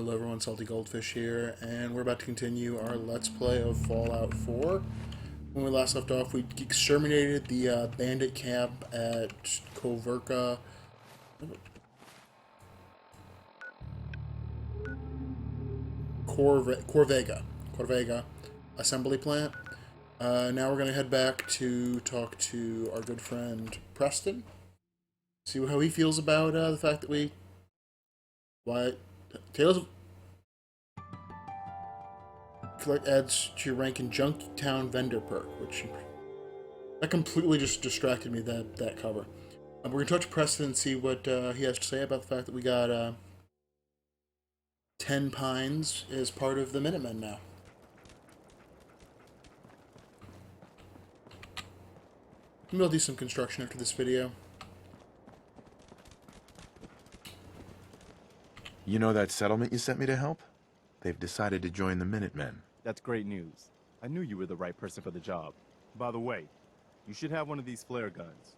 Hello everyone, Salty Goldfish here, and we're about to continue our Let's Play of Fallout 4. When we last left off, we exterminated the bandit camp at Coverca. Corvega assembly plant. Now we're going to head back to talk to our good friend Preston. See how he feels about the fact that we... Tales of... Collect adds to your rank in Junktown vendor perk, which that completely just distracted me. That cover. We're gonna talk to Preston and see what he has to say about the fact that we got 10 Pines as part of the Minutemen now. Maybe I'll do some construction after this video. You know that settlement you sent me to help? They've decided to join the Minutemen. That's great news. I knew you were the right person for the job. By the way, you should have one of these flare guns.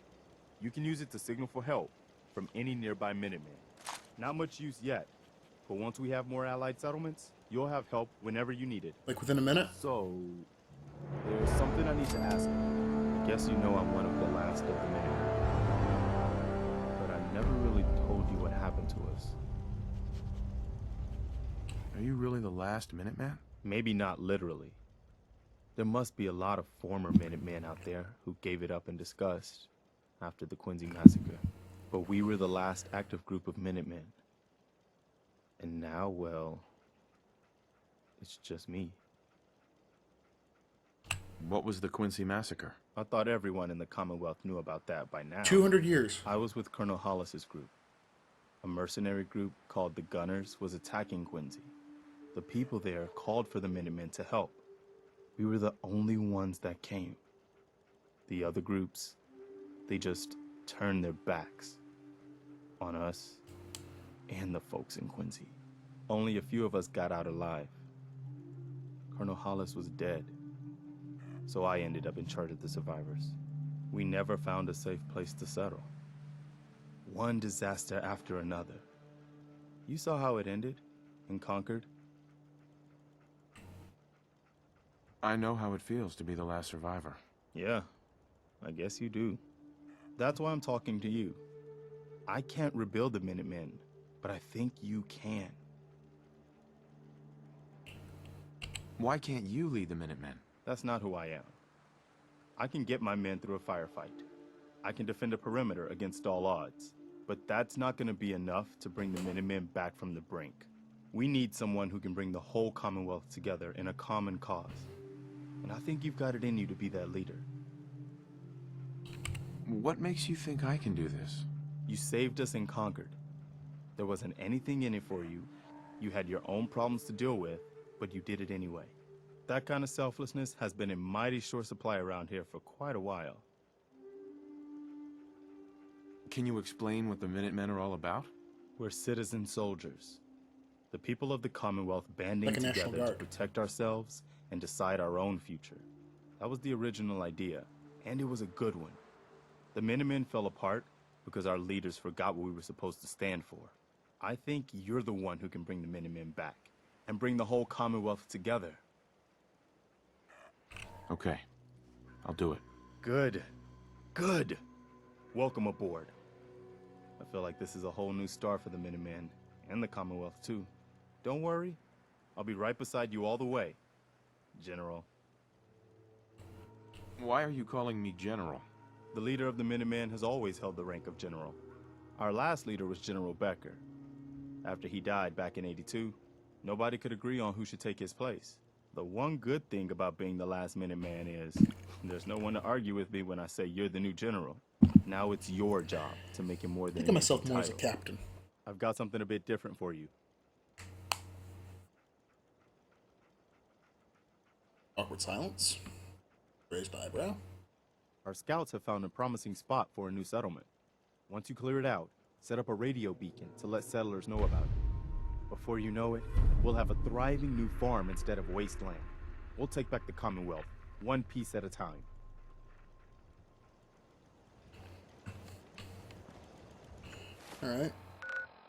You can use it to signal for help from any nearby Minutemen. Not much use yet, but once we have more allied settlements, you'll have help whenever you need it. Like within a minute? So, there's something I need to ask you. I guess you know I'm one of the last of the Minutemen. But I never really told you what happened to us. Are you really the last Minuteman? Maybe not literally. There must be a lot of former Minutemen out there who gave it up in disgust after the Quincy massacre. But we were the last active group of Minutemen. And now, well, it's just me. What was the Quincy massacre? I thought everyone in the Commonwealth knew about that by now. 200 years. I was with Colonel Hollis's group. A mercenary group called the Gunners was attacking Quincy. The people there called for the Minutemen to help. We were the only ones that came. The other groups, they just turned their backs on us and the folks in Quincy. Only a few of us got out alive. Colonel Hollis was dead, so I ended up in charge of the survivors. We never found a safe place to settle. One disaster after another. You saw how it ended in Concord? I know how it feels to be the last survivor. Yeah, I guess you do. That's why I'm talking to you. I can't rebuild the Minutemen, but I think you can. Why can't you lead the Minutemen? That's not who I am. I can get my men through a firefight. I can defend a perimeter against all odds. But that's not going to be enough to bring the Minutemen back from the brink. We need someone who can bring the whole Commonwealth together in a common cause. And I think you've got it in you to be that leader. What makes you think I can do this? You saved us in Concord. There wasn't anything in it for you. You had your own problems to deal with, but you did it anyway. That kind of selflessness has been in mighty short supply around here for quite a while. Can you explain what the Minutemen are all about? We're citizen soldiers. The people of the Commonwealth banding Like a National together to Guard. protect ourselves and decide our own future. That was the original idea, and it was a good one. The Minutemen fell apart because our leaders forgot what we were supposed to stand for. I think you're the one who can bring the Minutemen back and bring the whole Commonwealth together. Okay, I'll do it. Good. Good. Welcome aboard. I feel like this is a whole new start for the Minutemen and the Commonwealth too. Don't worry, I'll be right beside you all the way, General. Why are you calling me General? The leader of the Minutemen has always held the rank of General. Our last leader was General Becker. After he died back in '82, nobody could agree on who should take his place. The one good thing about being the last Minuteman is there's no one to argue with me when I say you're the new General. Now it's your job to make it more than Think of myself just more as a title. captain. I've got something a bit different for you. Awkward silence. Raised eyebrow. Our scouts have found a promising spot for a new settlement. Once you clear it out, set up a radio beacon to let settlers know about it. Before you know it, we'll have a thriving new farm instead of wasteland. We'll take back the Commonwealth, one piece at a time. Alright.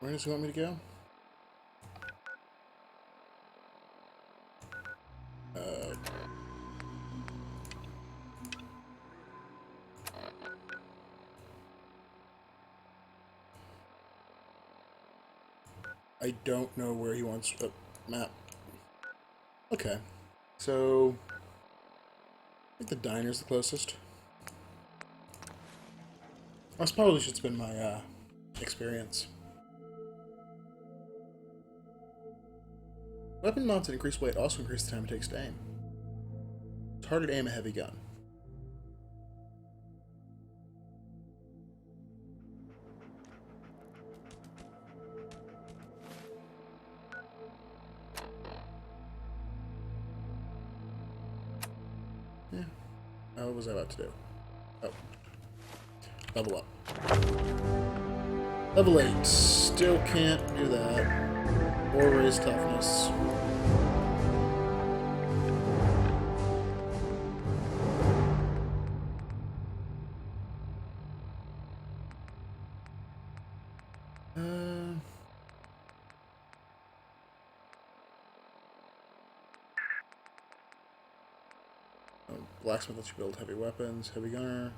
Where does he want me to go? Uh, I don't know where he wants a map. Okay, so I think the diner's the closest. I probably should spend my experience. Weapon mounts that increase weight also increase the time it takes to aim. It's harder to aim a heavy gun. Yeah. Oh, what was I about to do? Oh. Level up. Level 8. Still can't do that. Or raise toughness. Blacksmith lets you build heavy weapons. Heavy gunner.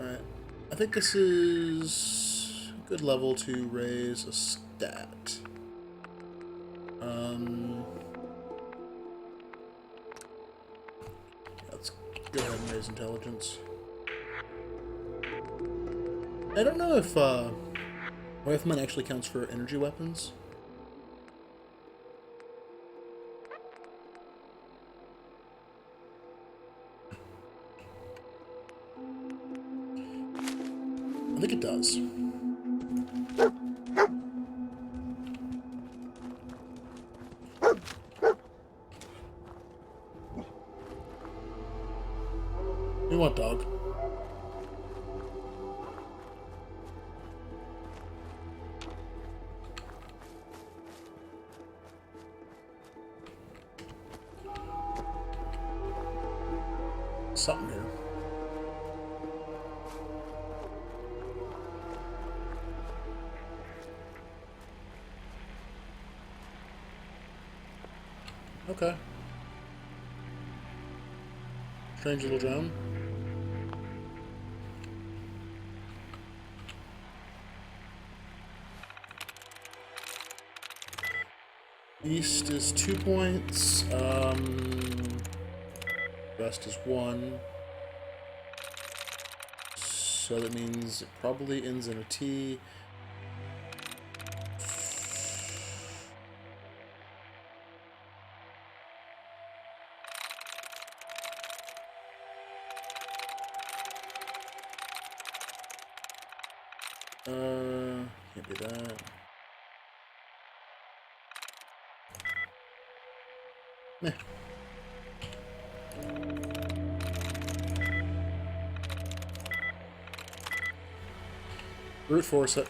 Alright. I think this is a good level to raise a stat. Let's go ahead and raise intelligence. I don't know if rifleman actually counts for energy weapons. I think it does. You want dog? Something here. Okay. Strange little drone. East is 2 points. West is 1. So that means it probably ends in a T. Can't be that. Meh. Brute force it.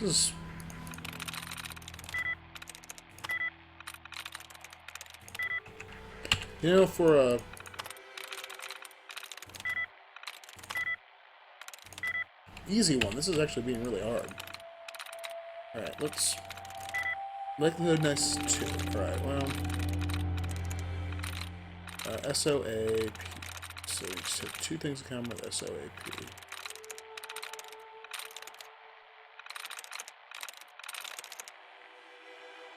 This is... You know, for a... easy one, this is actually being really hard. Alright, let's... Likelihood nice 2. Alright, well... SOA... So we just have 2 things in common with SOAP.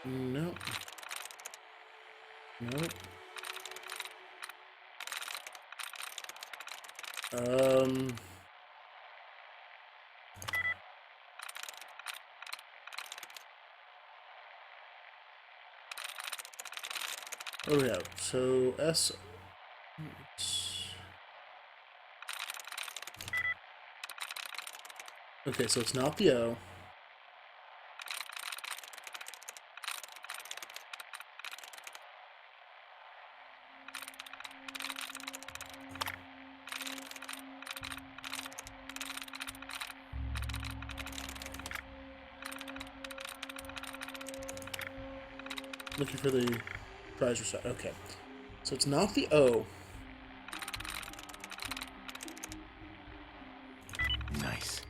Nope. Nope. Oh yeah, so Okay, so it's not the O. Looking for the prize reset. Okay. So it's not the O. Nice.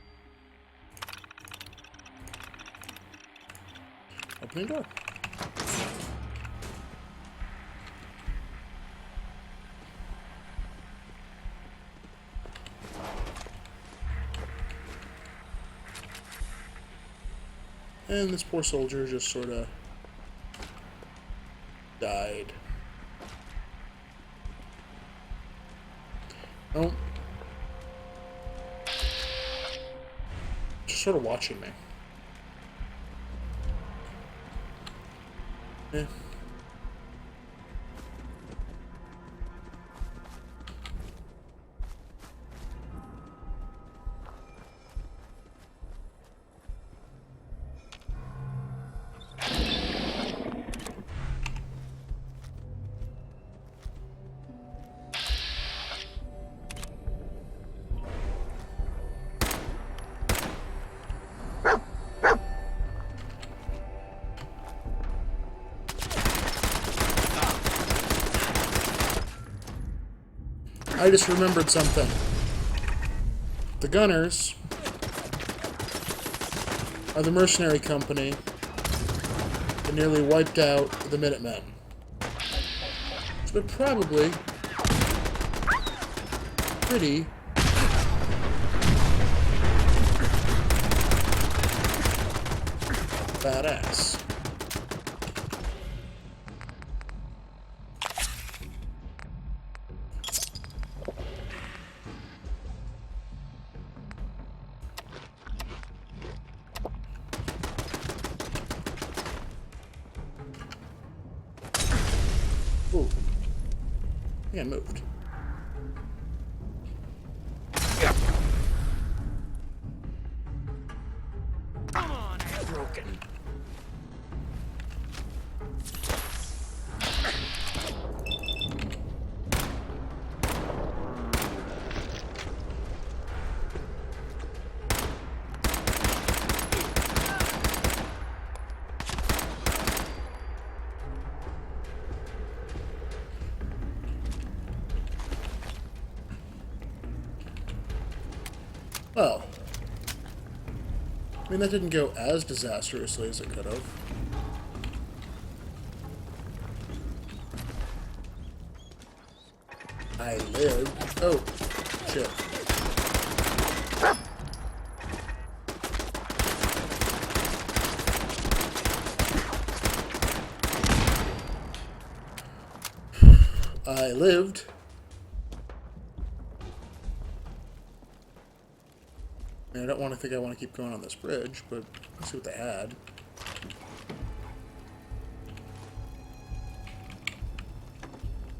Opening door. And this poor soldier just sort of died. Oh. Just sort of watching me. Eh. I just remembered something. The Gunners are the mercenary company that nearly wiped out the Minutemen. So they're probably pretty badass. Ooh. Yeah, moved. Come on, I'm broken. Well, I mean, that didn't go as disastrously as it could have. I lived. Oh, shit. I lived. I don't want to think I want to keep going on this bridge, but let's see what they had.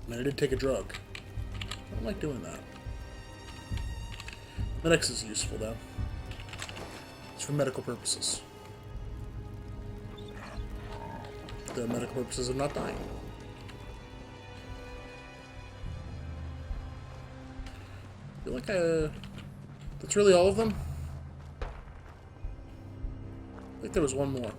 And I did take a drug. I don't like doing that. Medics is useful, though. It's for medical purposes. The medical purposes of not dying. I feel like that's really all of them? I think there was one more.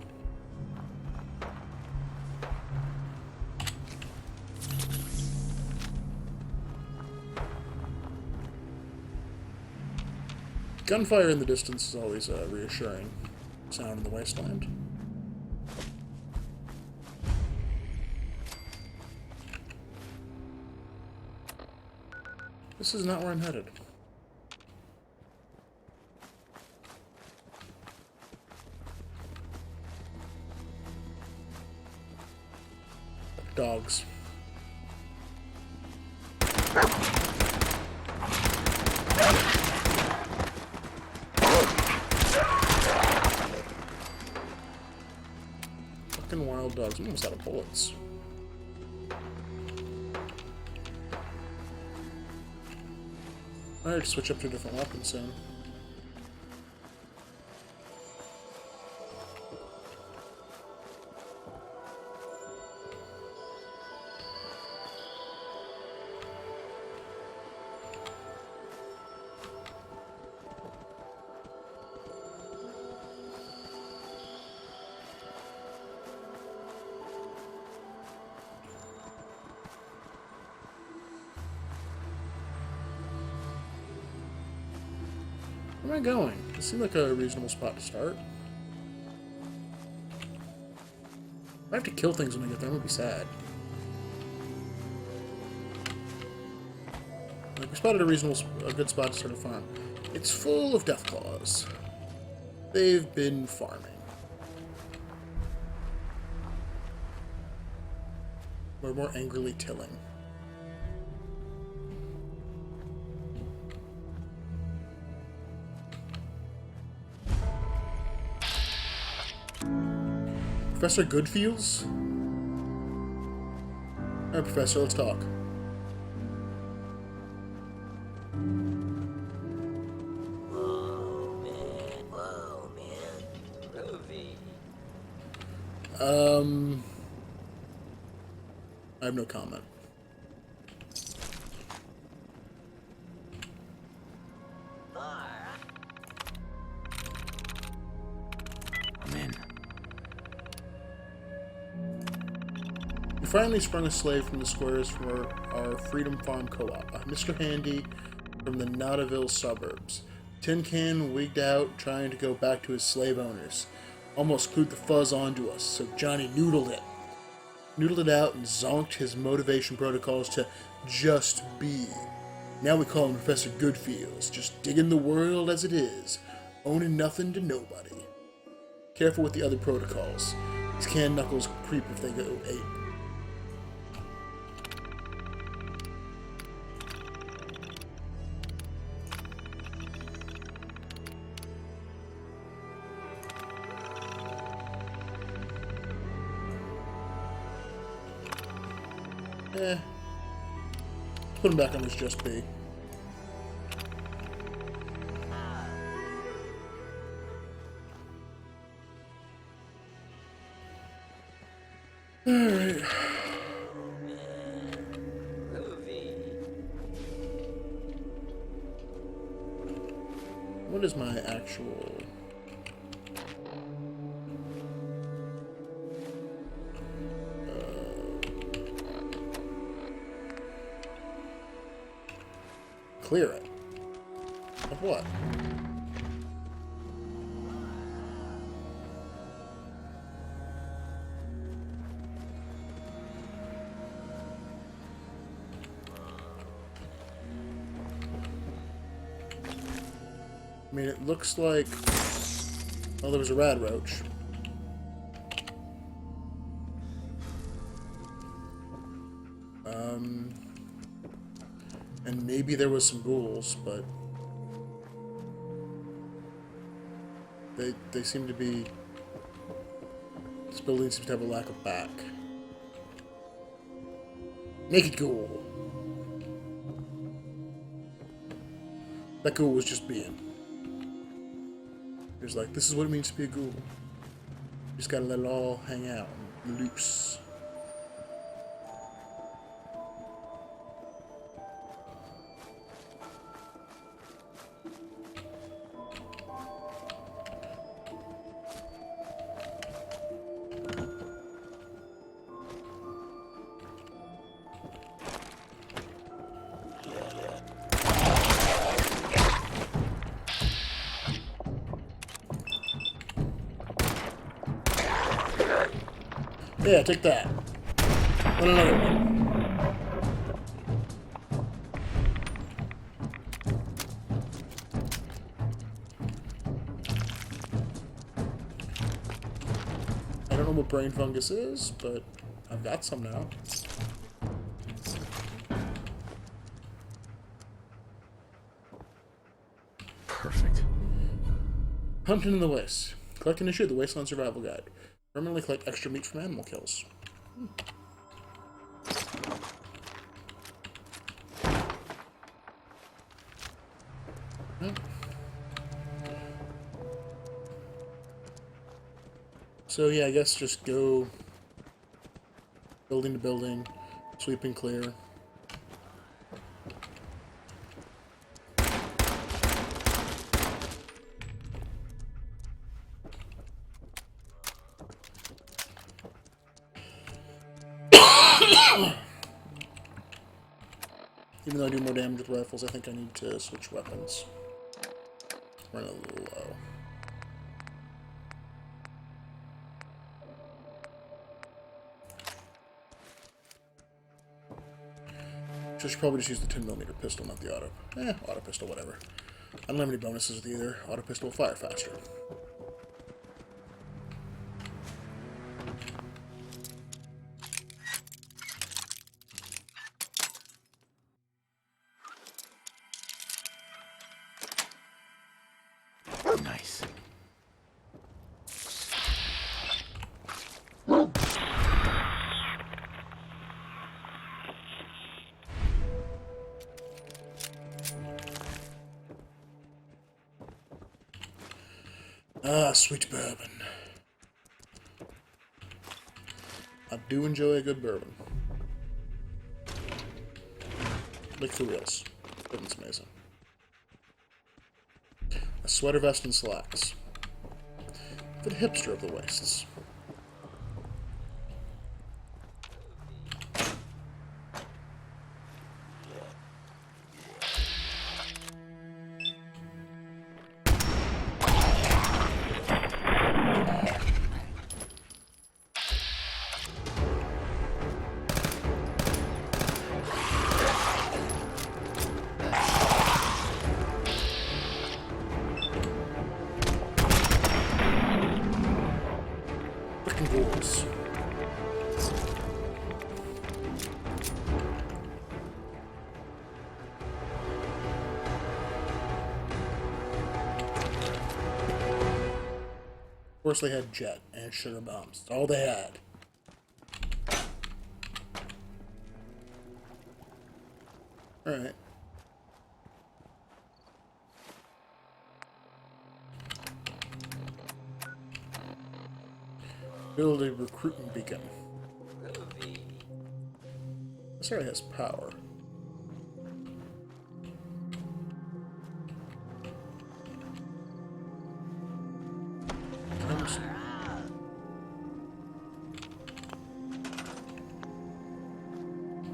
Gunfire in the distance is always a reassuring sound in the wasteland. This is not where I'm headed. Dogs. Fucking wild dogs. I'm almost out of bullets. Alright, switch up to a different weapon soon. Where am I going? It seemed like a reasonable spot to start. If I have to kill things when I get there, I'm gonna be sad. Like, we spotted a good spot to start a farm. It's full of death claws. They've been farming. Or more angrily tilling. Professor Goodfields? Alright, Professor, let's talk. Whoa, man. Groovy. I have no comment. I'm in. We finally sprung a slave from the squares for our Freedom Farm Co-op, Mr. Handy from the Nautaville suburbs. Tin Can wigged out, trying to go back to his slave owners. Almost glued the fuzz onto us, so Johnny noodled it. Noodled it out and zonked his motivation protocols to just be. Now we call him Professor Goodfields, just digging the world as it is, owning nothing to nobody. Careful with the other protocols. These can knuckles creep if they go ape. Put him back on his just be. Alright. What is my actual... clear it. Of what? I mean, it looks like... well, there was a rad roach. And maybe there was some ghouls, but... They seem to be... this building seems to have a lack of back. Naked ghoul! That ghoul was just being. He was like, this is what it means to be a ghoul. You just gotta let it all hang out and loose. Yeah, take that. And another one. I don't know what brain fungus is, but I've got some now. Perfect. Hunting in the Waste. Collect and issue the Wasteland Survival Guide. Permanently collect extra meat from animal kills. Hmm. So yeah, I guess just go building to building, sweep and clear. Even though I do more damage with rifles, I think I need to switch weapons. Running a little low. So I should probably just use the 10mm pistol, not the auto. Auto pistol, whatever. I don't have any bonuses with either. Auto pistol will fire faster. Nice. Ah, sweet bourbon. I do enjoy a good bourbon. Like for reals. Bourbon's amazing. A sweater vest and slacks. For the hipster of the wastes. Frickin' ghouls. Of course they had jet and sugar bombs. That's all they had. Alright. Build a recruitment beacon. This already has power.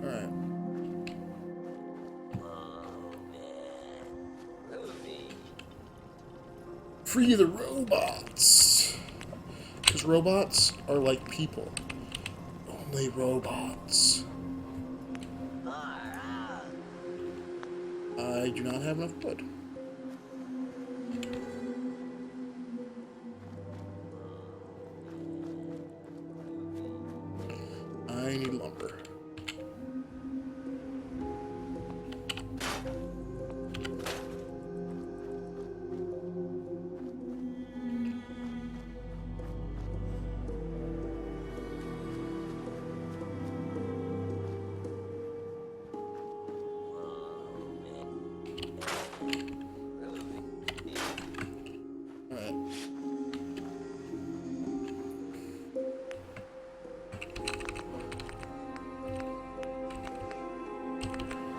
Alright. Free the robots! Because robots are like people. Only robots. I do not have enough wood. I need lumber. Alright.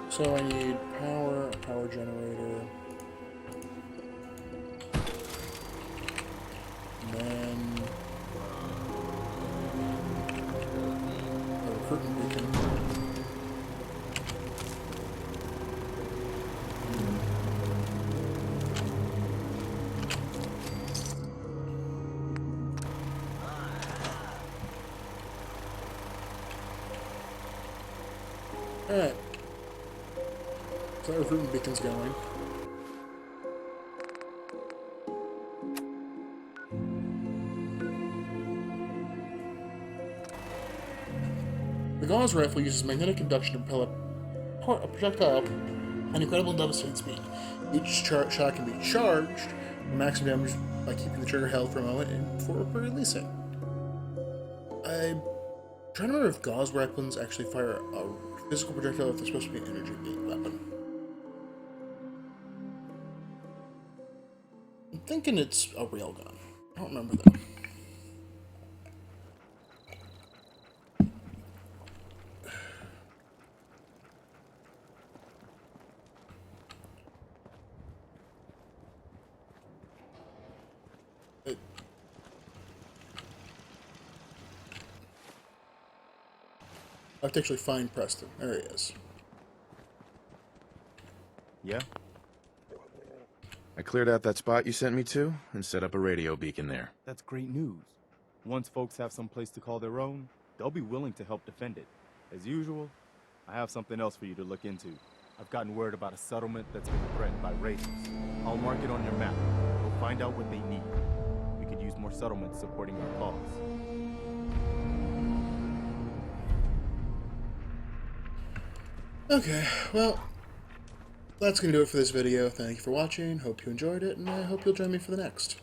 So I need power, a power generator, and then a recruitment beacon. Alright. So that recruitment beacon's going. The Gauss rifle uses magnetic induction to propel a projectile at an incredible devastating speed. Each shot can be charged for maximum damage by keeping the trigger held for a moment and before releasing. I'm trying to remember if Gauss weapons actually fire a physical projectile if they're supposed to be an energy weapon. I'm thinking it's a railgun. I don't remember though. I have to actually find Preston. There he is. Yeah? I cleared out that spot you sent me to and set up a radio beacon there. That's great news. Once folks have some place to call their own, they'll be willing to help defend it. As usual, I have something else for you to look into. I've gotten word about a settlement that's been threatened by raiders. I'll mark it on your map. We'll find out what they need. We could use more settlements supporting our cause. Okay, well, that's going to do it for this video. Thank you for watching. Hope you enjoyed it, and I hope you'll join me for the next.